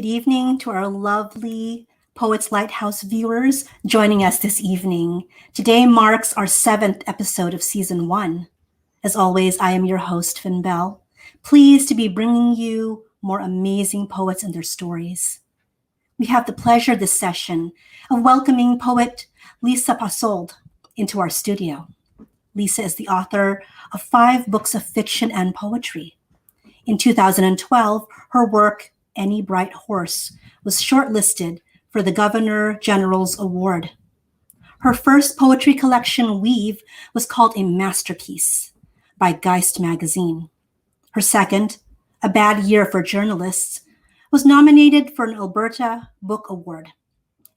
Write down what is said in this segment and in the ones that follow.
Good evening to our lovely Poets Lighthouse viewers joining us this evening. Today marks our 7th episode of Season 1. As always, I am your host, Finn Bell, pleased to be bringing you more amazing poets and their stories. We have the pleasure this session of welcoming poet Lisa Pasold into our studio. Lisa is the author of 5 books of fiction and poetry. In 2012, her work, Any Bright Horse, was shortlisted for the Governor General's Award. Her first poetry collection, Weave, was called a masterpiece by Geist Magazine. Her second, A Bad Year for Journalists, was nominated for an Alberta Book Award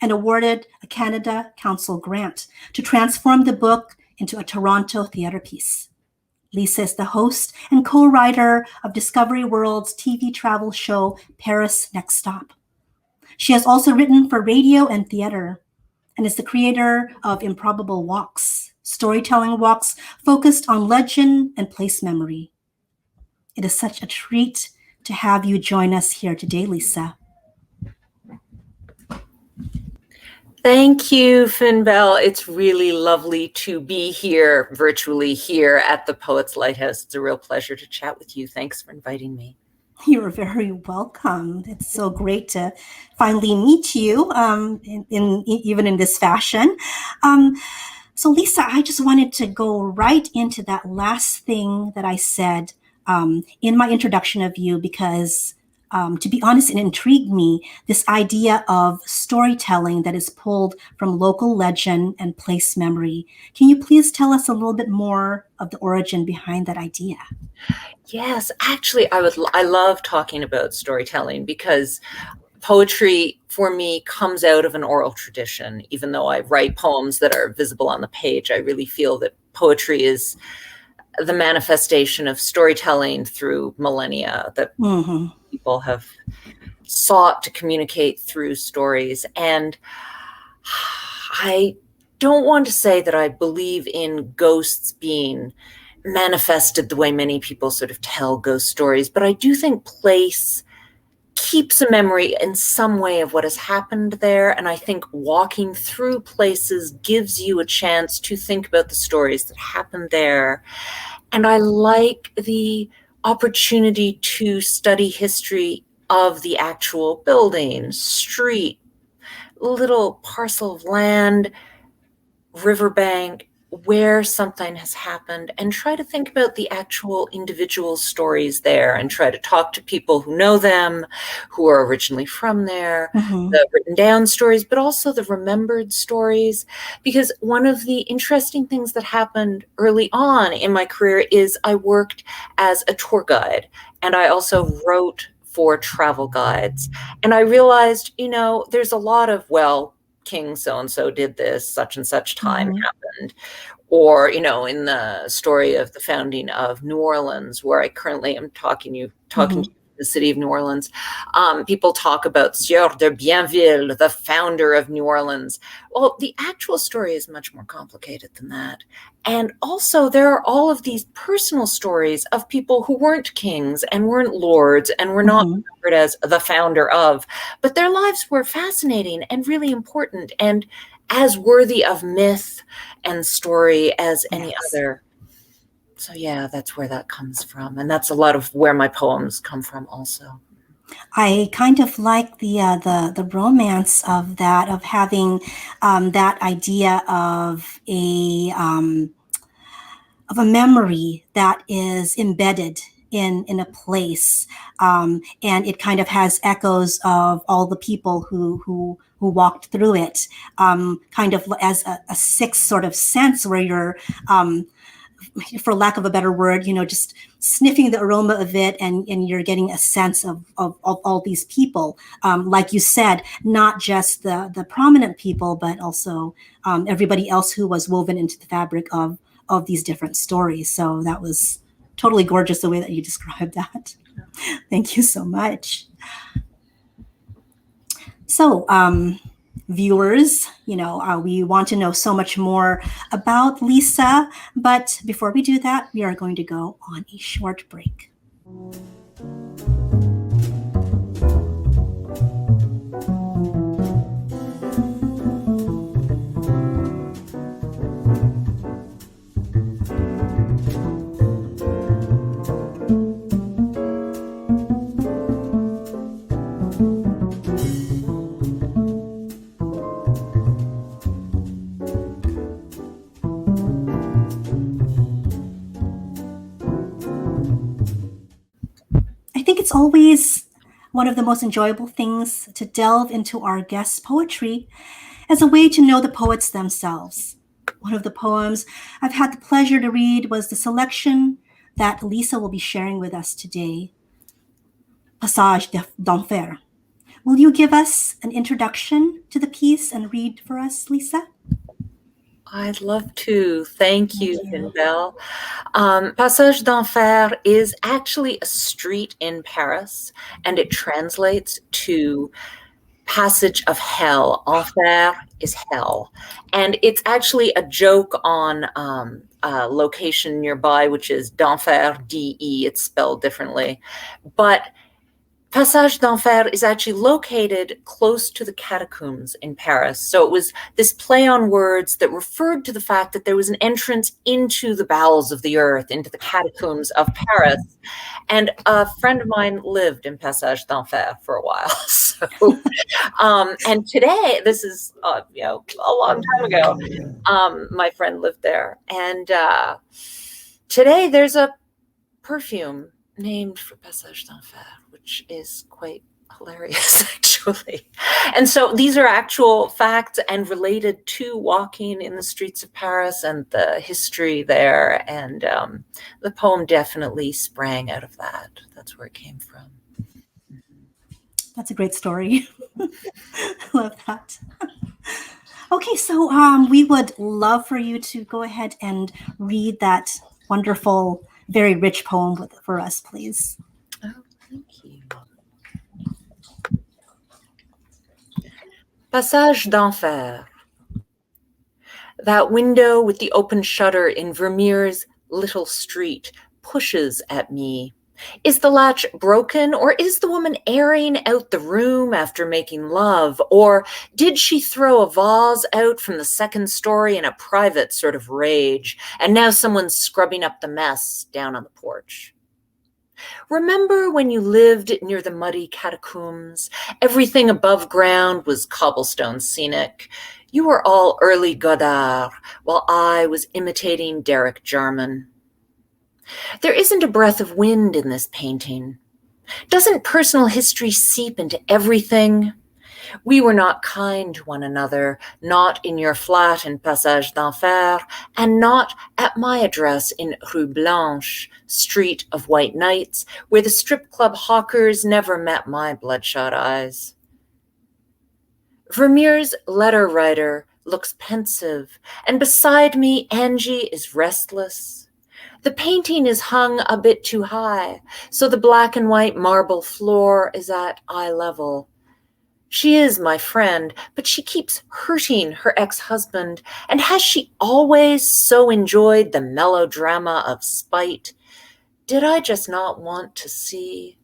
and awarded a Canada Council grant to transform the book into a Toronto theatre piece. Lisa is the host and co-writer of Discovery World's TV travel show, Paris Next Stop. She has also written for radio and theater and is the creator of Improbable Walks, storytelling walks focused on legend and place memory. It is such a treat to have you join us here today, Lisa. Thank you, Finn Bell. It's really lovely to be here, virtually here at the Poets Lighthouse. It's a real pleasure to chat with you. Thanks for inviting me. You're very welcome. It's so great to finally meet you, even in this fashion. So Lisa, I just wanted to go right into that last thing that I said in my introduction of you, because to be honest, it intrigued me, this idea of storytelling that is pulled from local legend and place memory. Can you please tell us a little bit more of the origin behind that idea? Yes, actually, I love talking about storytelling because poetry for me comes out of an oral tradition. Even though I write poems that are visible on the page, I really feel that poetry is the manifestation of storytelling through millennia, that people have sought to communicate through stories. And I don't want to say that I believe in ghosts being manifested the way many people sort of tell ghost stories, but I do think place keeps a memory in some way of what has happened there. And I think walking through places gives you a chance to think about the stories that happened there. And I like the opportunity to study history of the actual building, street, little parcel of land, riverbank, where something has happened, and try to think about the actual individual stories there and try to talk to people who know them, who are originally from there, the written down stories, but also the remembered stories. Because one of the interesting things that happened early on in my career is I worked as a tour guide, and I also wrote for travel guides. And I realized, there's a lot of, King so-and-so did this, such and such time happened. Or, in the story of the founding of New Orleans, where I currently am talking to the city of New Orleans, people talk about Sieur de Bienville, the founder of New Orleans. Well, the actual story is much more complicated than that. And also there are all of these personal stories of people who weren't kings and weren't lords and were not remembered as the founder of, but their lives were fascinating and really important and as worthy of myth and story as any other. So yeah, that's where that comes from. And that's a lot of where my poems come from also. I kind of like the romance of that, of having that idea of a memory that is embedded in a place, and it kind of has echoes of all the people who walked through it, kind of as a sixth sort of sense where you're, for lack of a better word, just sniffing the aroma of it, and you're getting a sense of all these people. Like you said, not just the prominent people, but also everybody else who was woven into the fabric of these different stories. So that was totally gorgeous the way that you described that. Thank you so much. So, viewers, we want to know so much more about Lisa, but before we do that, we are going to go on a short break. it's always one of the most enjoyable things to delve into our guests' poetry as a way to know the poets themselves. One of the poems I've had the pleasure to read was the selection that Lisa will be sharing with us today, Passage d'Enfer. Will you give us an introduction to the piece and read for us, Lisa? I'd love to. Thank you, Bell. Passage d'Enfer is actually a street in Paris, and it translates to Passage of Hell. Enfer is hell. And it's actually a joke on a location nearby, which is d'Enfer, D-E, it's spelled differently. But Passage d'Enfer is actually located close to the catacombs in Paris. So it was this play on words that referred to the fact that there was an entrance into the bowels of the earth, into the catacombs of Paris. And a friend of mine lived in Passage d'Enfer for a while. So, and today, this is, a long time ago, my friend lived there. And today there's a perfume named for Passage d'Enfer, which is quite hilarious, actually. And so these are actual facts and related to walking in the streets of Paris and the history there. And the poem definitely sprang out of that. That's where it came from. That's a great story. I love that. Okay, so we would love for you to go ahead and read that wonderful, very rich poem for us, please. Oh, thank you. Passage d'Enfer. That window with the open shutter in Vermeer's little street pushes at me. Is the latch broken, or is the woman airing out the room after making love? Or did she throw a vase out from the second story in a private sort of rage, and now someone's scrubbing up the mess down on the porch? Remember when you lived near the muddy catacombs? Everything above ground was cobblestone scenic. You were all early Godard, while I was imitating Derek Jarman. There isn't a breath of wind in this painting. Doesn't personal history seep into everything? We were not kind to one another, not in your flat in Passage d'Enfer, and not at my address in Rue Blanche, street of white nights, where the strip club hawkers never met my bloodshot eyes. Vermeer's letter writer looks pensive, and beside me Angie is restless. The painting is hung a bit too high, so the black and white marble floor is at eye level. She is my friend, but she keeps hurting her ex-husband, and has she always so enjoyed the melodrama of spite? Did I just not want to see?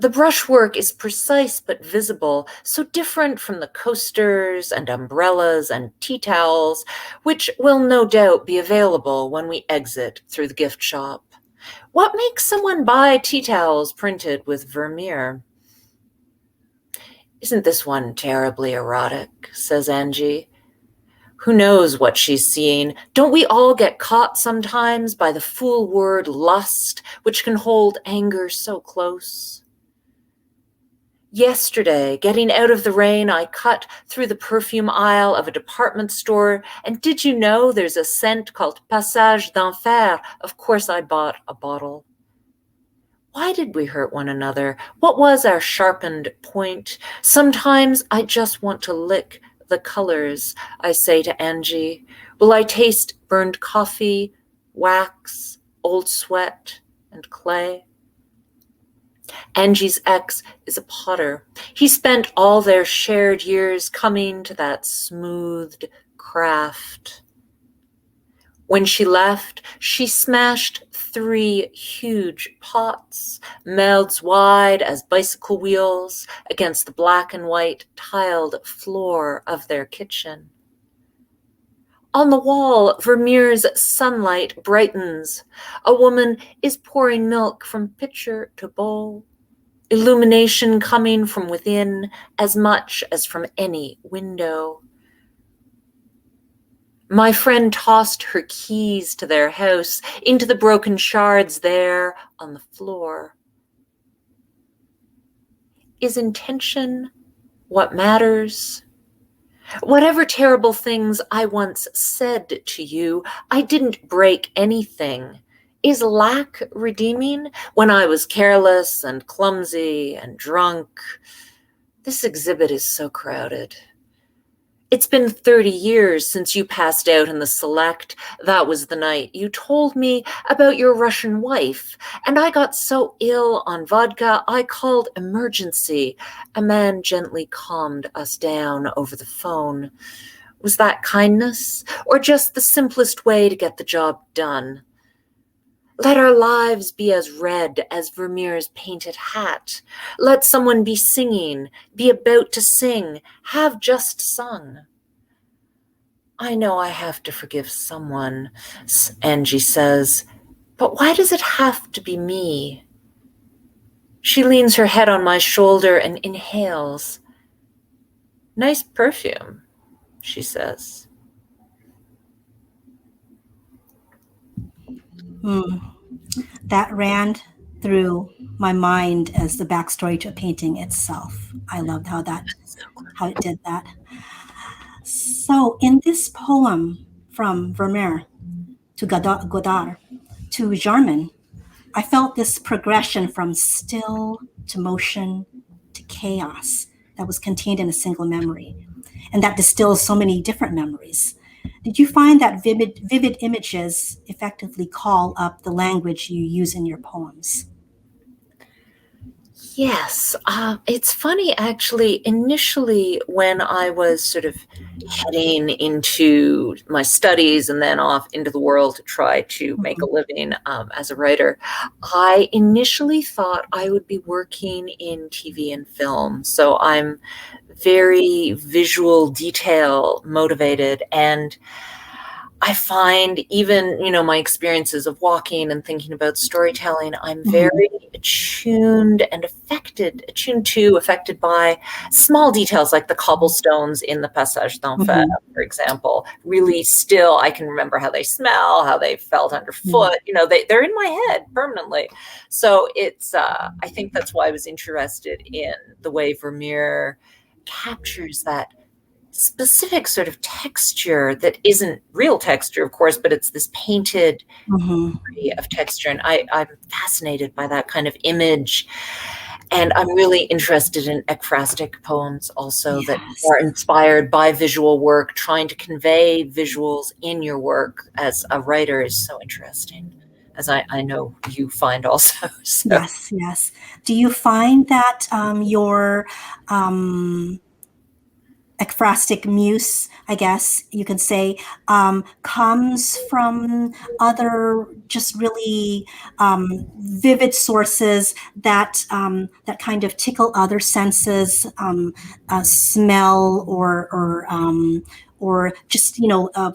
The brushwork is precise but visible, so different from the coasters and umbrellas and tea towels, which will no doubt be available when we exit through the gift shop. What makes someone buy tea towels printed with Vermeer? Isn't this one terribly erotic, says Angie. Who knows what she's seeing? Don't we all get caught sometimes by the fool word lust, which can hold anger so close? Yesterday, getting out of the rain, I cut through the perfume aisle of a department store, and did you know there's a scent called Passage d'Enfer? Of course I bought a bottle. Why did we hurt one another? What was our sharpened point? Sometimes I just want to lick the colors, I say to Angie. Will I taste burned coffee, wax, old sweat, and clay? Angie's ex is a potter. He spent all their shared years coming to that smoothed craft. When she left, she smashed 3 huge pots, mouths wide as bicycle wheels, against the black and white tiled floor of their kitchen. On the wall, Vermeer's sunlight brightens. A woman is pouring milk from pitcher to bowl. Illumination coming from within as much as from any window. My friend tossed her keys to their house into the broken shards there on the floor. Is intention what matters? Whatever terrible things I once said to you, I didn't break anything. Is lack redeeming when I was careless and clumsy and drunk? This exhibit is so crowded. It's been 30 years since you passed out in the Select. That was the night you told me about your Russian wife, and I got so ill on vodka I called emergency. A man gently calmed us down over the phone. Was that kindness, or just the simplest way to get the job done? Let our lives be as red as Vermeer's painted hat. Let someone be singing, be about to sing, have just sung. I know I have to forgive someone, Angie says, but why does it have to be me? She leans her head on my shoulder and inhales. Nice perfume, she says. That ran through my mind as the backstory to a painting itself. I loved how it did that. So in this poem from Vermeer to Godard to Jarman, I felt this progression from still to motion to chaos that was contained in a single memory, and that distills so many different memories. Did you find that vivid images effectively call up the language you use in your poems? Yes, it's funny actually. Initially, when I was sort of heading into my studies and then off into the world to try to make a living as a writer, I initially thought I would be working in TV and film. So I'm very visual detail motivated, and I find even, my experiences of walking and thinking about storytelling, I'm very attuned by small details like the cobblestones in the Passage d'Enfer, for example. Really still, I can remember how they smell, how they felt underfoot. They're in my head permanently. So it's, I think that's why I was interested in the way Vermeer captures that specific sort of texture that isn't real texture, of course, but it's this painted of texture. And I'm fascinated by that kind of image. And I'm really interested in ekphrastic poems also that are inspired by visual work. Trying to convey visuals in your work as a writer is so interesting, as I know you find also. So. Yes. Do you find that your ekphrastic muse, I guess you could say, comes from other just really vivid sources that that kind of tickle other senses, smell or just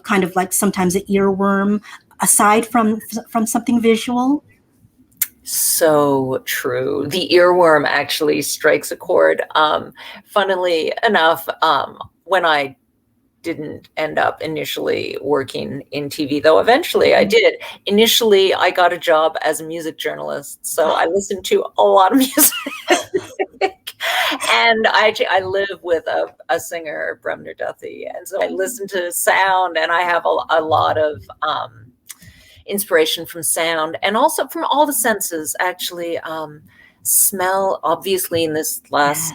kind of like sometimes an earworm, aside from something visual? So true. The earworm actually strikes a chord. Funnily enough, when I didn't end up initially working in TV, though eventually I did. Initially, I got a job as a music journalist, so I listened to a lot of music. And I live with a singer, Bremner Duthie, and so I listen to sound, and I have a lot of inspiration from sound and also from all the senses, actually. Smell, obviously, in this last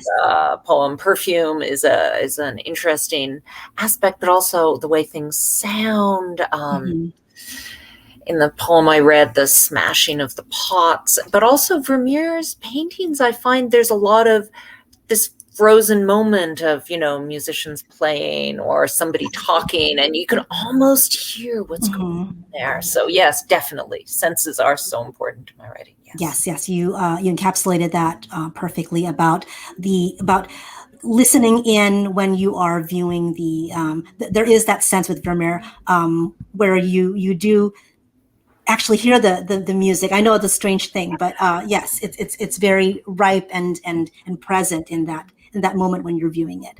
poem, perfume is an interesting aspect, but also the way things sound. In the poem I read, the smashing of the pots, but also Vermeer's paintings, I find there's a lot of this frozen moment of, musicians playing or somebody talking, and you can almost hear what's going on there. So yes, definitely, senses are so important to my writing. Yes. You encapsulated that perfectly about listening in when you are viewing there is that sense with Vermeer where you do actually hear the music. I know it's a strange thing, but yes, it's very ripe and present in that moment when you're viewing it.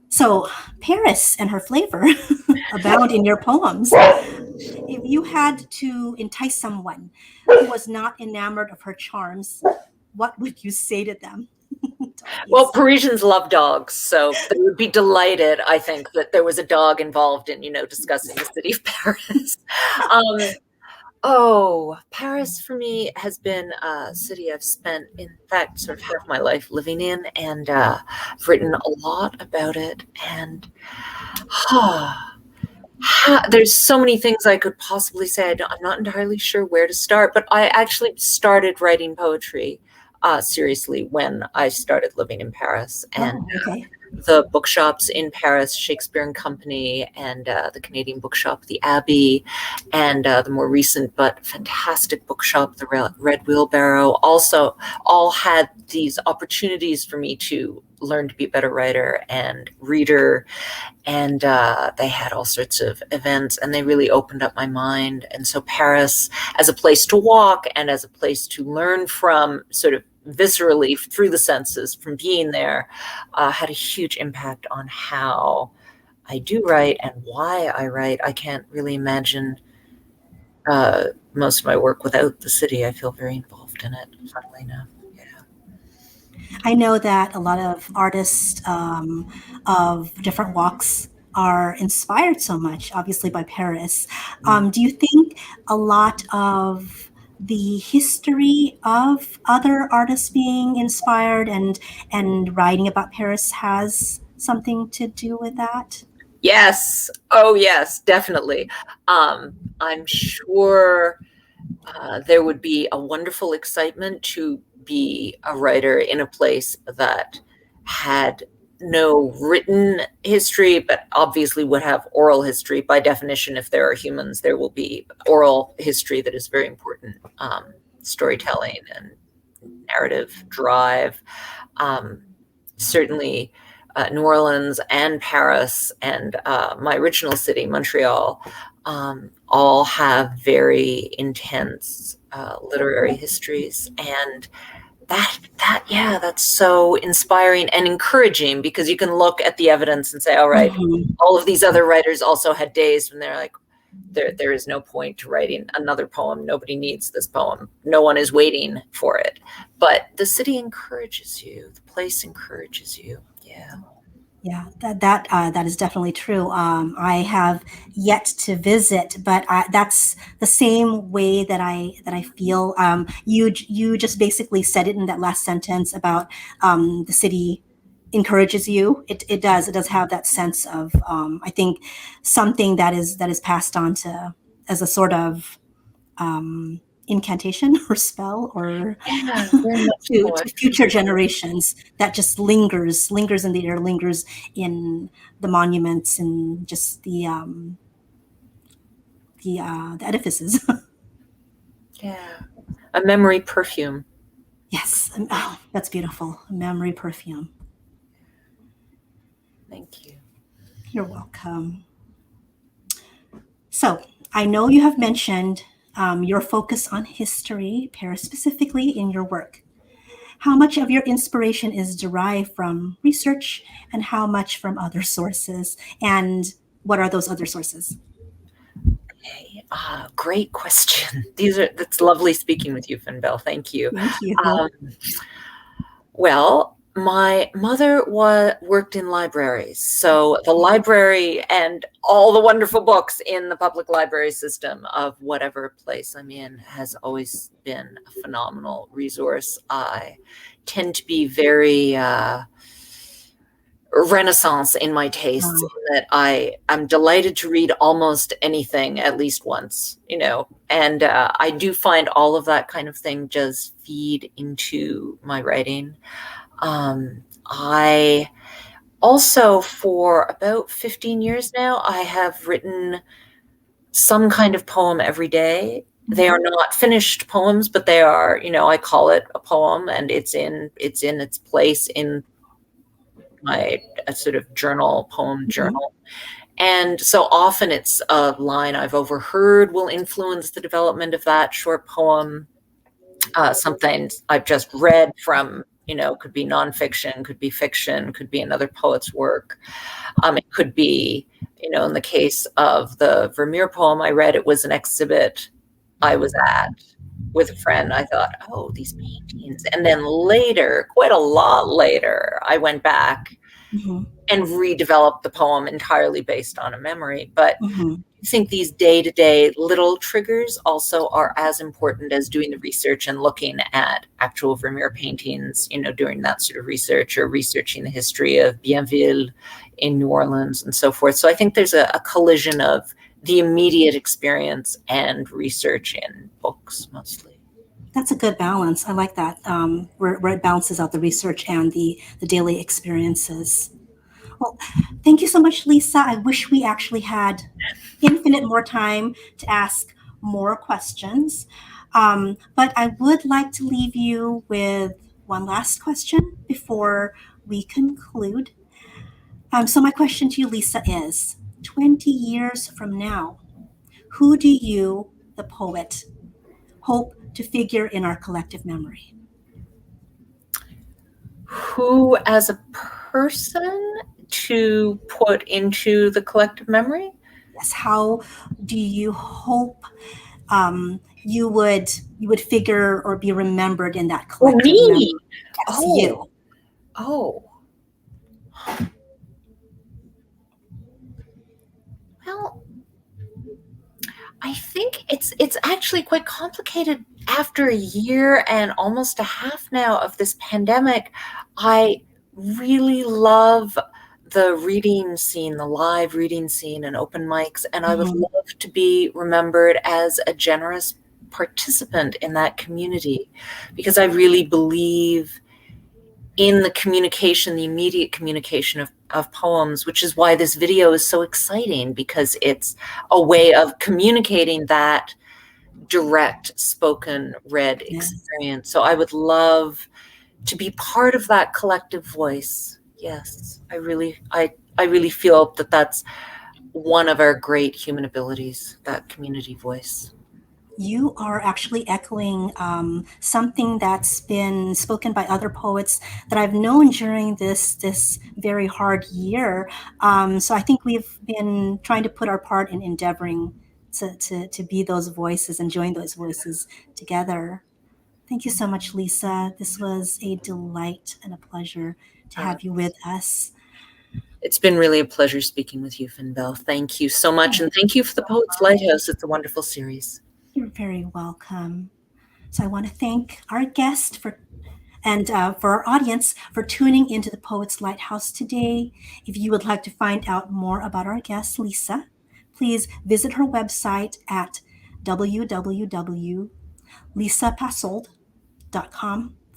So Paris and her flavor abound in your poems. If you had to entice someone who was not enamored of her charms, what would you say to them? Well, Parisians love dogs, so they would be delighted, I think, that there was a dog involved in, discussing the city of Paris. Paris for me has been a city I've spent, in fact, sort of half my life living in, and I've written a lot about it. And there's so many things I could possibly say. I'm not entirely sure where to start, but I actually started writing poetry seriously when I started living in Paris. And the bookshops in Paris, Shakespeare and Company, and the Canadian bookshop, the Abbey, and the more recent but fantastic bookshop, the Red Wheelbarrow, also all had these opportunities for me to learn to be a better writer and reader. And they had all sorts of events, and they really opened up my mind. And so Paris, as a place to walk and as a place to learn from, sort of viscerally through the senses from being there, had a huge impact on how I do write and why I write. I can't really imagine most of my work without the city. I feel very involved in it, funnily enough. I know that a lot of artists of different walks are inspired so much, obviously, by Paris. Do you think a lot of the history of other artists being inspired and writing about Paris has something to do with that? Yes. Oh, yes, definitely. I'm sure there would be a wonderful excitement to be a writer in a place that had no written history, but obviously would have oral history. By definition, if there are humans, there will be oral history that is very important. Storytelling and narrative drive. Certainly, New Orleans and Paris and my original city, Montreal, all have very intense literary histories. And that's so inspiring and encouraging, because you can look at the evidence and say, all right, all of these other writers also had days when they're like, there is no point to writing another poem. Nobody needs this poem. No one is waiting for it. But the city encourages you. The place encourages you. Yeah. Yeah, that is definitely true. I have yet to visit, but that's the same way that I feel. You just basically said it in that last sentence about the city encourages you. It does have that sense of I think something that is passed on to as a sort of incantation or spell or to future generations that just lingers in the air, lingers in the monuments and just the edifices. Yeah, a memory perfume. Yes. Oh, that's beautiful. A memory perfume. Thank you. You're welcome. So I know you have mentioned your focus on history, Paris specifically, in your work. How much of your inspiration is derived from research and how much from other sources? And what are those other sources? Okay. Great question. That's lovely speaking with you, Finbel. Thank you. Thank you. Well, my mother worked in libraries. So the library and all the wonderful books in the public library system of whatever place I'm in has always been a phenomenal resource. I tend to be very Renaissance in my tastes, in that I'm delighted to read almost anything at least once, and I do find all of that kind of thing does feed into my writing. I also, for about 15 years now, I have written some kind of poem every day. They are not finished poems, but they are, I call it a poem, and it's in its place in my sort of poem journal. And so often it's a line I've overheard will influence the development of that short poem. Something I've just read from, could be nonfiction, could be fiction, could be another poet's work. It could be, in the case of the Vermeer poem I read, it was an exhibit I was at. with a friend. I thought, oh, these paintings. And then later, quite a lot later, I went back and redeveloped the poem entirely based on a memory. But I think these day-to-day little triggers also are as important as doing the research and looking at actual Vermeer paintings, doing that sort of research, or researching the history of Bienville in New Orleans and so forth. So I think there's a collision of the immediate experience and research in books mostly. That's a good balance. I like that, where it balances out the research and the daily experiences. Well, thank you so much, Lisa. I wish we actually had infinite more time to ask more questions. But I would like to leave you with one last question before we conclude. So my question to you, Lisa, is 20 years from now, who do you, the poet, hope to figure in our collective memory? Who as a person to put into the collective memory? Yes. How do you hope you would figure or be remembered in that collective memory? Yes, you. Oh. Well, I think it's actually quite complicated. After a year and almost a half now of this pandemic, I really love the reading scene, the live reading scene and open mics, and I would love to be remembered as a generous participant in that community, because I really believe in the communication, the immediate communication of poems, which is why this video is so exciting, because it's a way of communicating that direct spoken read experience. So I would love to be part of that collective voice. Yes, I really feel that that's one of our great human abilities, that community voice. You are actually echoing something that's been spoken by other poets that I've known during this very hard year. So I think we've been trying to put our part in endeavoring to be those voices and join those voices together. Thank you so much, Lisa. This was a delight and a pleasure to have you with us. It's been really a pleasure speaking with you, Finbel. Thank you so much. And thank you for the Poets Lighthouse. It's a wonderful series. You're very welcome. So I want to thank our guest for our audience for tuning into the Poets Lighthouse today. If you would like to find out more about our guest, Lisa, please visit her website at www.lisapasold.com /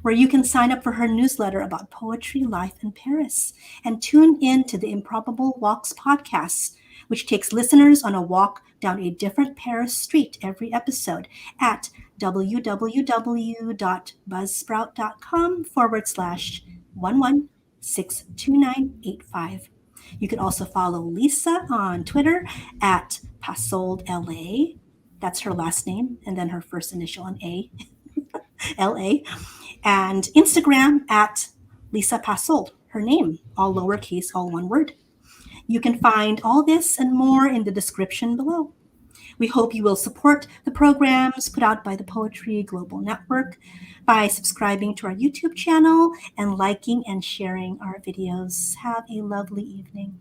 where you can sign up for her newsletter about poetry, life, and Paris, and tune in to the Improbable Walks podcast, which takes listeners on a walk down a different Paris street every episode at www.buzzsprout.com / 11628985. You can also follow Lisa on Twitter at PasoldLA. That's her last name, and then her first initial, an A, LA. And Instagram at Lisa Pasold, her name, all lowercase, all one word. You can find all this and more in the description below. We hope you will support the programs put out by the Poetry Global Network by subscribing to our YouTube channel and liking and sharing our videos. Have a lovely evening.